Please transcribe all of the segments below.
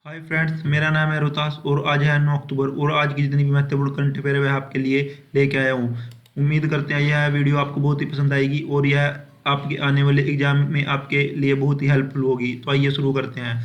Hi friends, मेरा नाम है रोहतास और आज है 9 अक्टूबर और आज की जितनी भी महत्वपूर्ण करंट अफेयर है आपके लिए लेके आया हूँ। उम्मीद करते हैं यह वीडियो आपको बहुत ही पसंद आएगी और यह आपके आने वाले एग्जाम में आपके लिए बहुत ही हेल्पफुल होगी। तो आइए शुरू करते हैं।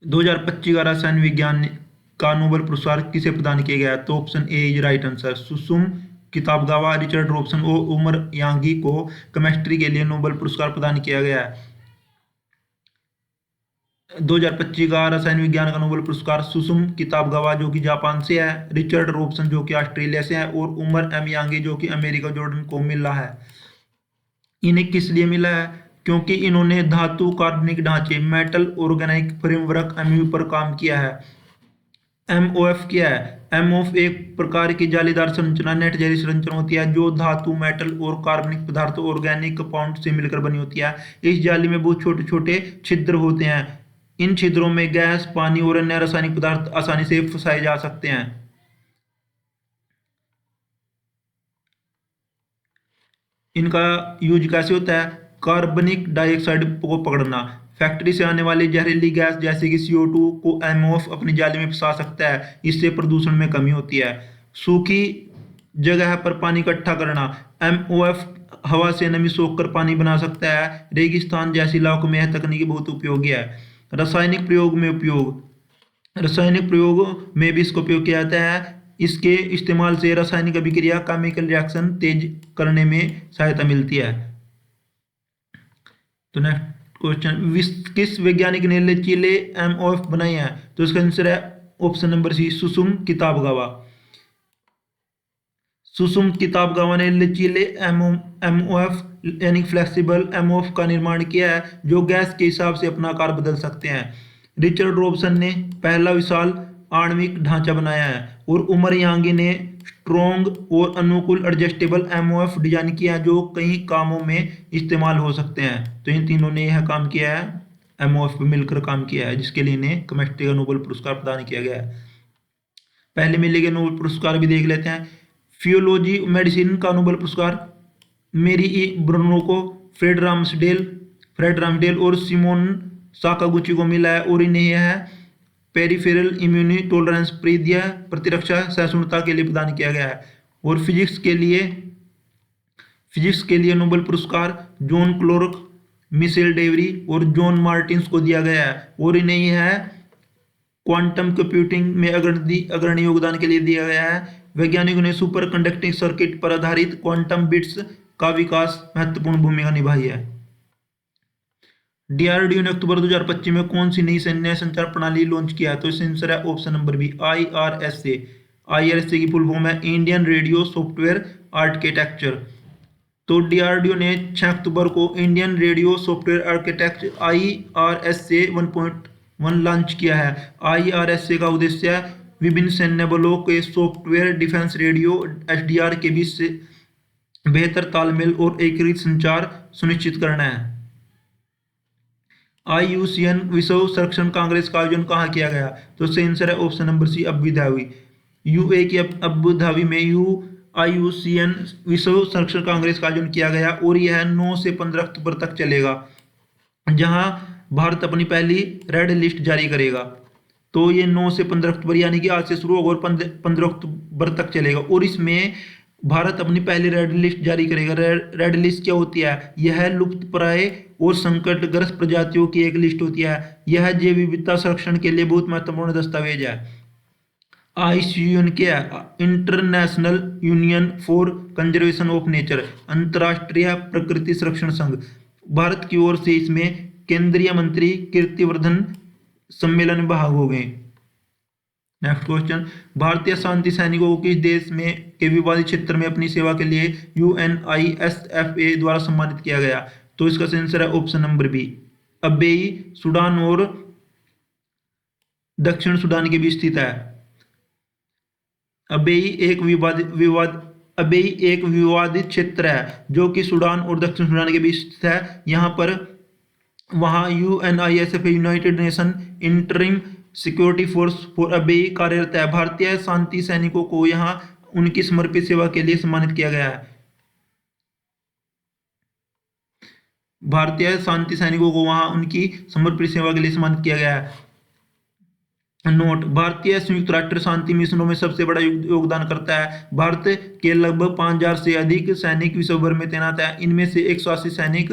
2025 का रसायन विज्ञान का नोबेल पुरस्कार किसे प्रदान किया गया? तो option A is right answer. Susumu Kitagawa, Richard Robson और उमर यांगी को केमिस्ट्री के लिए नोबेल पुरस्कार प्रदान किया गया है। 2025 का रसायन विज्ञान का नोबेल पुरस्कार सुसुम किताबगावा जो कि जापान से है, रिचर्ड रॉबसन जो कि ऑस्ट्रेलिया से है और उमर एम यांगी जो कि अमेरिका जॉर्डन को मिला है। इन्हें किस लिए मिला है? क्योंकि इन्होंने धातु कार्बनिक ढांचे मेटल ऑर्गेनिक फ्रेमवर्क एमयू पर काम किया है। एमओएफ क्या है? एमओएफ एक प्रकार की जालीदार संरचना नेट जैसी संरचना होती है जो धातु मेटल और कार्बनिक पदार्थ ऑर्गेनिक कंपाउंड से मिलकर बनी होती है। इस जाली में बहुत छोटे छोटे छिद्र होते हैं। इन छिद्रों में गैस, पानी और अन्य रासायनिक पदार्थ आसानी से फंसाए जा सकते हैं। इनका यूज कैसे होता है? कार्बनिक डाइऑक्साइड को पकड़ना। फैक्ट्री से आने वाली जहरीली गैस जैसे कि CO2 को एमओएफ अपनी जाली में फंसा सकता है। इससे प्रदूषण में कमी होती है। सूखी जगह पर पानी इकट्ठा करना। एमओएफ हवा से नमी सोखकर पानी बना सकता है। रेगिस्तान जैसी इलाकों में यह तकनीक बहुत उपयोगी है। रासायनिक प्रयोग में उपयोग। रासायनिक प्रयोग में भी इसका उपयोग किया जाता है। इसके इस्तेमाल से रासायनिक अभिक्रिया केमिकल रिएक्शन तेज करने में सहायता मिलती है। तो नेक्स्ट क्वेश्चन, किस वैज्ञानिक ने लचीले एमओएफ बनाए हैं? तो इसका आंसर है ऑप्शन नंबर सी, सुसुम किताबगावा। सुसुम किताबगावा ने लचीले एमओएफ यानी फ्लेक्सिबल एमओएफ का निर्माण किया है जो गैस के हिसाब से अपना आकार बदल सकते हैं। रिचर्ड रॉबसन ने पहला विशाल आणविक ढांचा बनाया है और उमर यांगी ने स्ट्रॉन्ग और अनुकूल एडजस्टेबल एमओएफ डिजाइन किया है जो कई कामों में इस्तेमाल हो सकते हैं। तो इन तीनों ने यह काम किया है, एमओएफ पे मिलकर काम किया है, जिसके लिए इन्हें केमिस्ट्री का नोबेल पुरस्कार प्रदान किया गया है। पहले मिले गए नोबेल पुरस्कार भी देख लेते हैं। फियोलॉजी मेडिसिन का नोबेल पुरस्कार मेरी ई ब्रुनो को फ्रेड रामसडेल और सिमोन साकागुची को मिला है और इन्हें यह पेरिफेरल इम्यूनी टॉलरेंस प्रतिरक्षा सहिष्णुता के लिए प्रदान किया गया है। और फिजिक्स के लिए नोबेल पुरस्कार जॉन क्लॉर्क, मिशेल डेवरी और जॉन मार्टिन्स को दिया गया है और इन्हें यह क्वांटम कंप्यूटिंग में अग्रणी योगदान के लिए दिया गया है। वैज्ञानिकों ने सुपर कंडक्टिंग सर्किट पर आधारित क्वांटम बिट्स का विकास महत्वपूर्ण भूमिका निभाई है। डीआरडीओ ने अक्टूबर 2025 में कौन सी नई सैन्य संचार प्रणाली लॉन्च किया है? तो इसका आंसर है option number B, IRSA। IRSA की फुल फॉर्म है इंडियन रेडियो सॉफ्टवेयर आर्किटेक्चर। तो डीआरडीओ ने 6 अक्टूबर को Indian radio software architecture IRSA 1.1 launch किया है। IRSA का उद्देश्य विभिन्न सैन्य बलों के सॉफ्टवेयर डिफेंस रेडियो SDR के बीच से बेहतर तालमेल और एकीकृत संचार सुनिश्चित करना है। IUCN विश्व संरक्षण कांग्रेस का आयोजन कहाँ किया गया? तो इसका आंसर है option number C, Abu Dhabi. UAE की अबू धाबी में IUCN विश्व संरक्षण कांग्रेस का आयोजन किया गया और यह 9 से 15 अक्टूबर तक चलेगा, जहां भारत अपनी पहली रेड लिस्ट जारी करेगा। तो ये 9 से 15 अक्टूबर यानी कि आज से शुरू होगा और 15 अक्टूबर तक चलेगा और इसमें भारत अपनी पहली रेड लिस्ट जारी करेगा। रेड लिस्ट क्या होती है? यह लुप्तप्राय और संकटग्रस्त प्रजातियों की एक लिस्ट होती है। यह जैव विविधता संरक्षण के लिए बहुत महत्वपूर्ण दस्तावेज है। IUCN क्या है? International union for conservation of nature, अंतर्राष्ट्रीय प्रकृति संरक्षण संघ। भारत की ओर से इसमें केंद्रीय मंत्री कीर्तिवर्धन सम्मेलन में भाग हो गए। नेक्स्ट क्वेश्चन, भारतीय शांति सैनिकों को किस देश में के विवादित क्षेत्र में अपनी सेवा के लिए UNISFA द्वारा सम्मानित किया गया? तो इसका आंसर है option number B, Abyei Sudan और दक्षिण सूडान के बीच स्थित है। अबेई एक विवादित क्षेत्र है जो कि सूडान और दक्षिण सूडान के बीच स्थित है। वहां UNISFA United nation interim security force for Abyei कार्यरत है। भारतीय शांति सैनिकों को यहां उनकी समर्पित सेवा के लिए सम्मानित किया गया है। भारतीय शांति सैनिकों को वहां उनकी समर्पित सेवा के लिए सम्मानित किया गया है। नोट: भारतीय संयुक्त राष्ट्र शांति मिशनों में सबसे बड़ा योगदान करता है। भारत के लगभग 5,000 से अधिक सैनिक विश्व भर में तैनात हैं। इनमें से 180 सैनिक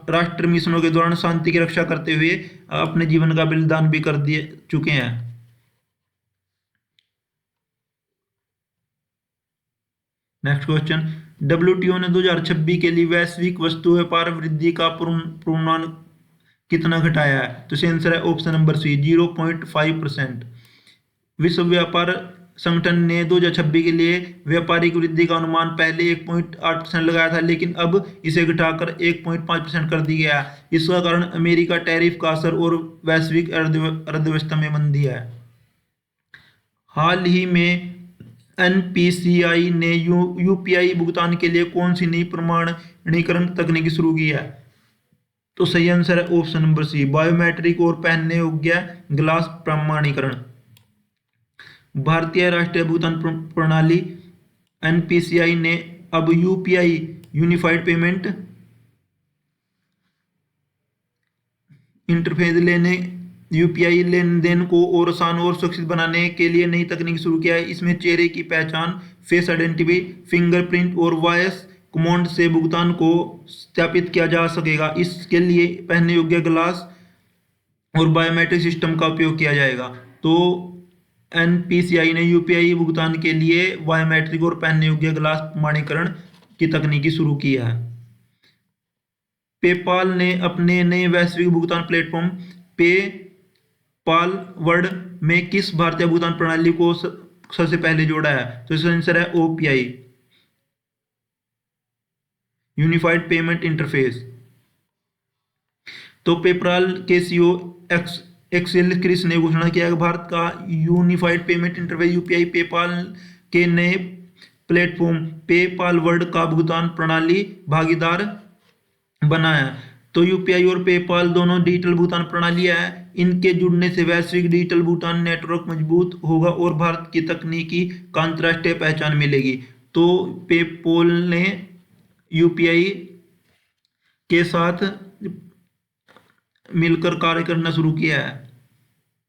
राष्ट्र मिशनों के दौरान शांति की रक्षा करते हुए अपने जीवन का बलिदान भी कर दिए चुके हैं। नेक्स्ट क्वेश्चन: डब्ल्यूटीओ ने 2026 के लिए वैश्विक वस्तु व्यापार वृद्धि का पूर्वानुमान कितना घटाया है? तो इसका आंसर है ऑप्शन नंबर सी, 0.5%। विश्व व्यापार संगठन ने 2026 के लिए व्यापारिक वृद्धि का अनुमान पहले 1.8% लगाया था, लेकिन अब इसे घटाकर 1.5% कर दिया गया है। इसका कारण अमेरिका टैरिफ का असर और वैश्विक अर्थव्यवस्था में मंदी है। हाल ही में एनपीसीआई ने यूपीआई भुगतान के लिए कौन सी नई प्रमाणीकरण तकनीक शुरू की है? तो सही आंसर है ऑप्शन नंबर सी, बायोमेट्रिक और पहनने योग्य ग्लास प्रमाणीकरण। भारतीय राष्ट्रीय भुगतान प्रणाली एनपीसीआई ने अब UPI unified payment interface UPI लेन देन को और आसान और सुरक्षित बनाने के लिए नई तकनीक शुरू किया है। इसमें चेहरे की पहचान, फेस आइडेंटिटी, फिंगरप्रिंट और वॉयस कमांड से भुगतान को सत्यापित किया जा सकेगा। इसके लिए पहनने योग्य ग्लास और बायोमेट्रिक सिस्टम का उपयोग किया जाएगा। तो एनपीसीआई ने यूपीआई भुगतान के लिए बायोमेट्रिक और पहनने योग्य ग्लास प्रमाणीकरण की तकनीकी शुरू की है। पेपाल ने अपने नए वैश्विक भुगतान प्लेटफॉर्म पेपाल वर्ल्ड में किस भारतीय भुगतान प्रणाली को सबसे पहले जोड़ा है? तो इसका आंसर है ओपीआई, यूनिफाइड पेमेंट इंटरफेस। तो पेपाल के सीईओ एक्सेल क्रिस ने घोषणा किया कि भारत का unified payment interface UPI PayPal के नए प्लेटफॉर्म पेपाल वर्ल्ड का भुगतान प्रणाली भागीदार बना है। तो यूपीआई और पेपाल दोनों डिजिटल भुगतान प्रणाली है। इनके जुड़ने से वैश्विक डिजिटल भुगतान नेटवर्क मजबूत होगा और भारत की तकनीकी का अंतर्राष्ट्रीय पहचान मिलेगी। तो पेपाल ने यूपीआई के साथ मिलकर कार्य करना शुरू किया है,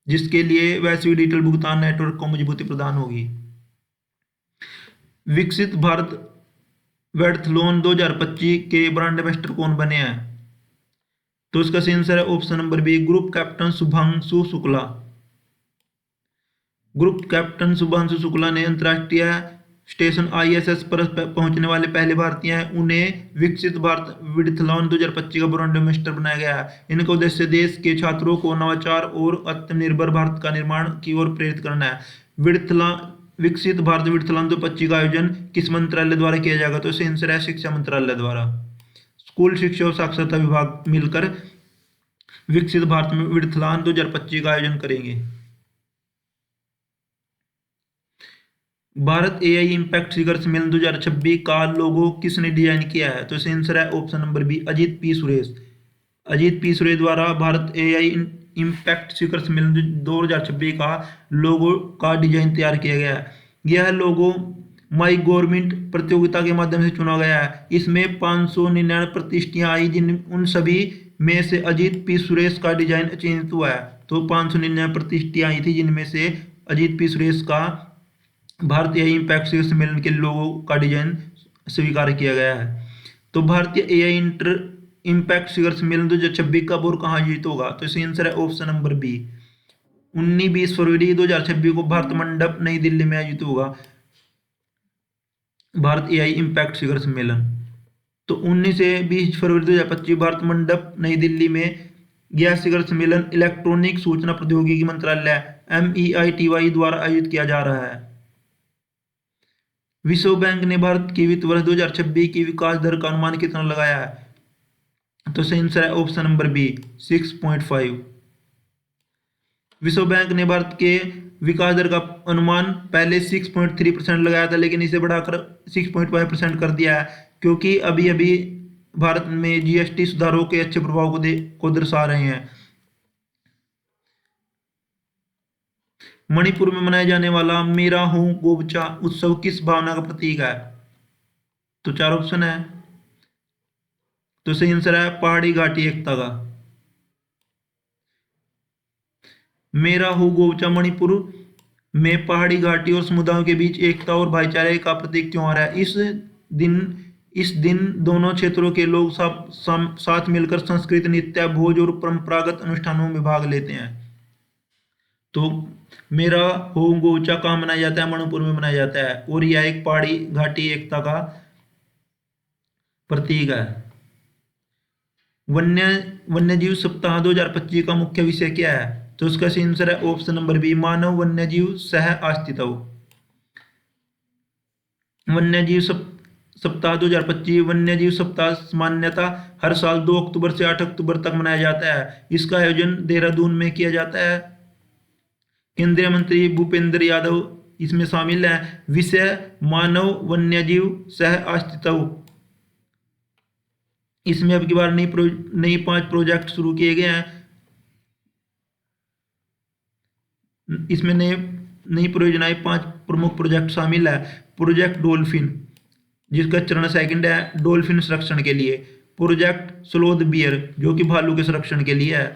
जिसके लिए वैश्विक डिजिटल भुगतान नेटवर्क को मजबूती प्रदान होगी। विकसित भारत वेडथलॉन 2025 के ब्रांड एम्बेसडर कौन बने हैं? तो इसका सही आंसर है option number B, group captain Shubhanshu Shukla. Group captain Shubhanshu Shukla ने अंतर्राष्ट्रीय स्टेशन आईएसएस पर पहुंचने वाले पहले भारतीय हैं। उन्हें विकसित भारत विडथलॉन 2025 का ब्रांड एम्बेसडर बनाया गया है। इनका उद्देश्य देश के छात्रों को नवाचार और आत्मनिर्भर भारत का निर्माण की ओर प्रेरित करना है। विकसित भारत विडथलॉन 2025 का आयोजन किस मंत्रालय द्वारा किया जाएगा? तो इसका आंसर है शिक्षा मंत्रालय द्वारा। स्कूल शिक्षा और साक्षरता विभाग मिलकर विकसित भारत में विडथलॉन 2025 का आयोजन करेंगे। भारत एआई इम्पैक्ट फिगर सम्मेलन 2026 का लोगो किसने डिजाइन किया है? तो इसका आंसर है option number B, Ajit P Suresh. Ajit P Suresh द्वारा भारत एआई इम्पैक्ट शिखर सम्मेलन 2026 का लोगो का डिजाइन तैयार किया गया है। यह लोगो माई गवर्नमेंट प्रतियोगिता के माध्यम से चुना गया है। इसमें 599 प्रतिष्ठियां आई, जिन उन सभी में से अजीत पी सुरेश का डिजाइन चयनित हुआ है। तो 599 प्रतिष्ठियां आई थी, जिनमें से अजीत पी सुरेश का भारतीय इम्पैक्ट शिखर सम्मेलन के लोगों का डिजाइन स्वीकार किया गया है। तो भारतीय एआई इम्पैक्ट शिखर सम्मेलन 2026 कब और कहाँ आयोजित होगा? तो इसका आंसर है ऑप्शन नंबर बी, 19-20 फरवरी 2026 को भारत मंडप नई दिल्ली में आयोजित होगा भारत एआई इम्पैक्ट शिखर सम्मेलन। तो 19 से 20 फरवरी 2025 भारत मंडप नई दिल्ली में यह शिखर सम्मेलन इलेक्ट्रॉनिक सूचना प्रौद्योगिकी मंत्रालय MEITY द्वारा आयोजित किया जा रहा है। विश्व बैंक ने भारत की वित्त वर्ष 2026 की विकास दर का अनुमान कितना लगाया है? तो सही आंसर है ऑप्शन नंबर बी, 6.5। विश्व बैंक ने भारत के विकास दर का अनुमान पहले 6.3% लगाया था, लेकिन इसे बढ़ाकर 6.5% कर दिया है, क्योंकि अभी अभी भारत में जीएसटी सुधारों के अच्छे प्रभाव को दर्शा रहे हैं। मणिपुर में मनाया जाने वाला मेरा हूं गोबचा उत्सव किस भावना का प्रतीक है? तो 4 ऑप्शन है। तो सही आंसर है पहाड़ी घाटी एकता का। मेरा हु गोवचा मणिपुर में पहाड़ी घाटी और समुदायों के बीच एकता और भाईचारे का प्रतीक त्योहार है। इस दिन दोनों क्षेत्रों के लोग साथ मिलकर संस्कृत नृत्य भोज और परंपरागत अनुष्ठानों में भाग लेते हैं। तो मेरा होम गोचा कहाँ मनाया जाता है? मणिपुर में मनाया जाता है और यह एक पहाड़ी घाटी एकता का प्रतीक है। वन्यजीव सप्ताह 2025 का मुख्य विषय क्या है? तो इसका सही आंसर है ऑप्शन नंबर बी, मानव वन्यजीव सह अस्तित्व। वन्यजीव सप्ताह 2025 वन्यजीव सप्ताह सामान्यतः हर साल 2 अक्टूबर से 8 अक्टूबर तक मनाया जाता है। इसका आयोजन देहरादून में किया जाता है। केंद्रीय मंत्री भूपेंद्र यादव इसमें शामिल है। विषय मानव वन्यजीव सह अस्तित्व। इसमें अब की बार नई 5 प्रोजेक्ट शुरू किए गए हैं। इसमें नई परियोजनाएं 5 प्रमुख प्रोजेक्ट शामिल है। प्रोजेक्ट डॉल्फिन जिसका चरण सेकंड है डॉल्फिन संरक्षण के लिए। प्रोजेक्ट स्लोथ बियर जो कि भालू के संरक्षण के लिए है।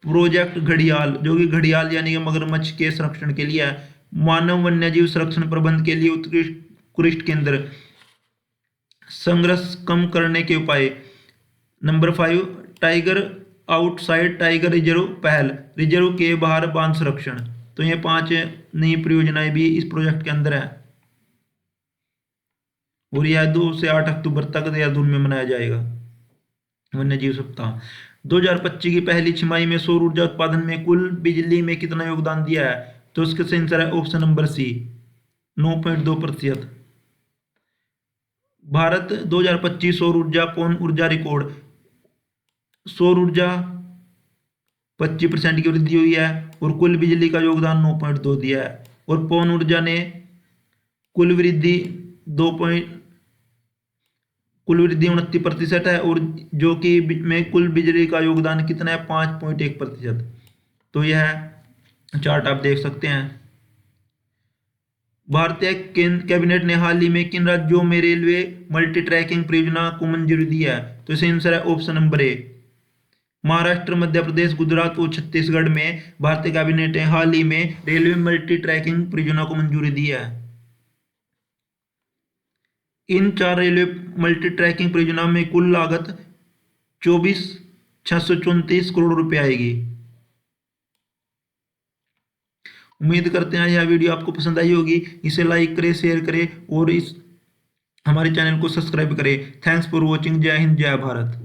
प्रोजेक्ट घड़ियाल जो कि घड़ियाल यानी कि मगरमच्छ के संरक्षण के लिए है। मानव वन्यजीव संरक्षण प्रबंध के लिए उत्कृष्ट केंद्र। संघर्ष कम करने के उपाय। Number 5 tiger outside tiger reserve पहल, रिजर्व के बाहर बांध संरक्षण। तो ये 5 नई परियोजनाएं भी इस प्रोजेक्ट के अंदर है और यह 2 से 8 अक्टूबर तक देहरादून में मनाया जाएगा वन्यजीव सप्ताह। 2025 की पहली छमाही में सौर ऊर्जा उत्पादन में कुल बिजली में कितना योगदान दिया है? तो इसका सही आंसर है ऑप्शन नंबर सी, 9.2%। भारत 2025 सौर ऊर्जा पौन ऊर्जा रिकॉर्ड। सौर ऊर्जा 25% की वृद्धि हुई है और कुल बिजली का योगदान 9.2 दिया है। और पौन ऊर्जा ने कुल वृद्धि 29% है और जो कि में कुल बिजली का योगदान कितना है? 5.1%। तो यह चार्ट आप देख सकते हैं। भारतीय कैबिनेट ने हाल ही में किन राज्यों में रेलवे मल्टी ट्रैकिंग परियोजना को मंजूरी दी है? तो इसका आंसर है option number A, Maharashtra, Madhya Pradesh, Gujarat और छत्तीसगढ़ में भारतीय कैबिनेट ने हाल ही में रेलवे मल्टी ट्रैकिंग परियोजना को मंजूरी दी है। इन 4 रेलवे मल्टी ट्रैकिंग परियोजना में कुल लागत 24,634 करोड़ रुपए आएगी। उम्मीद करते हैं यह वीडियो आपको पसंद आई होगी। इसे लाइक करें, शेयर करें और हमारे चैनल को सब्सक्राइब करें। Thanks for watching. जय हिंद, जय भारत।